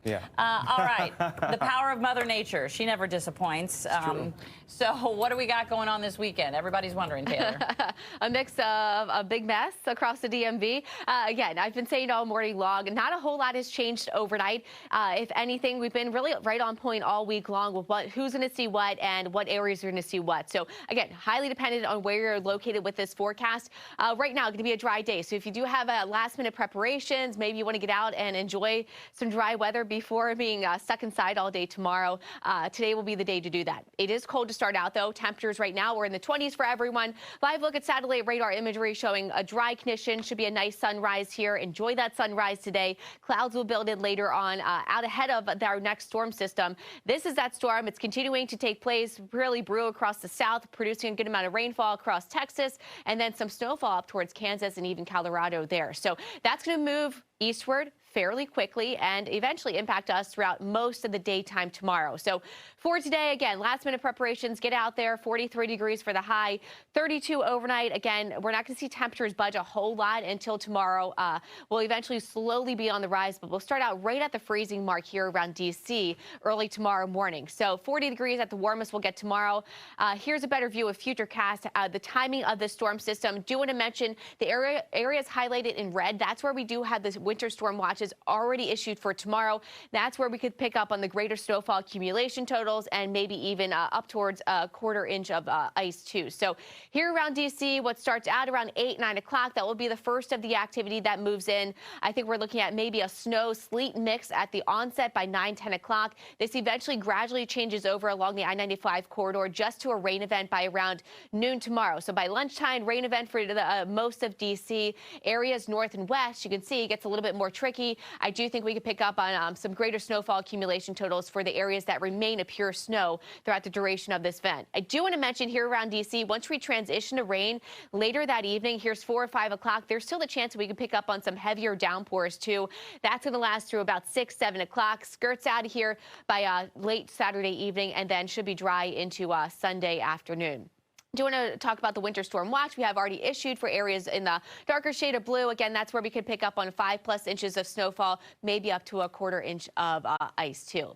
Yeah. All right. The power of Mother Nature. She never disappoints. So what do we got going on this weekend? Everybody's wondering, Taylor. A mix of a big mess across the DMV. Again, I've been saying all morning long, not a whole lot has changed overnight. If anything, we've been really right on point all week long with who's going to see what and what areas are going to see what. So again, highly dependent on where you're located with this forecast. Right now, going to be a dry day. So if you do have last minute preparations, maybe you want to get out and enjoy some dry weather before being stuck inside all day tomorrow. Today will be the day to do that. It is cold to start out, though. Temperatures right now, we're in the 20s for everyone. Live look at satellite radar imagery showing a dry condition. Should be a nice sunrise here. Enjoy that sunrise today. Clouds will build in later on out ahead of our next storm system. This is that storm. It's continuing to take place, really brew across the south, producing a good amount of rainfall across Texas, and then some snowfall up towards Kansas and even Colorado there. So that's going to move eastward fairly quickly and eventually impact us throughout most of the daytime tomorrow. So for today, again, last minute preparations, get out there, 43 degrees for the high, 32 overnight. Again, we're not going to see temperatures budge a whole lot until tomorrow. We'll eventually slowly be on the rise, but we'll start out right at the freezing mark here around D.C. early tomorrow morning. So 40 degrees at the warmest we'll get tomorrow. Here's a better view of futurecast, the timing of the storm system. Do want to mention the areas highlighted in red. That's where we do have this winter storm watch is already issued for tomorrow. That's where we could pick up on the greater snowfall accumulation totals and maybe even up towards a quarter inch of ice too. So here around D.C., what starts out around 8, 9 o'clock, that will be the first of the activity that moves in. I think we're looking at maybe a snow sleet mix at the onset by 9, 10 o'clock. This eventually gradually changes over along the I-95 corridor just to a rain event by around noon tomorrow. So by lunchtime, rain event for most of D.C. Areas north and west, you can see it gets a little bit more tricky. I do think we could pick up on some greater snowfall accumulation totals for the areas that remain a pure snow throughout the duration of this event. I do want to mention here around D.C., once we transition to rain later that evening, here's 4 or 5 o'clock, there's still the chance that we could pick up on some heavier downpours too. That's going to last through about 6, 7 o'clock. Skirts out of here by late Saturday evening and then should be dry into Sunday afternoon. Do want to talk about the winter storm watch we have already issued for areas in the darker shade of blue. Again, that's where we could pick up on 5+ inches of snowfall, maybe up to a quarter inch of ice too.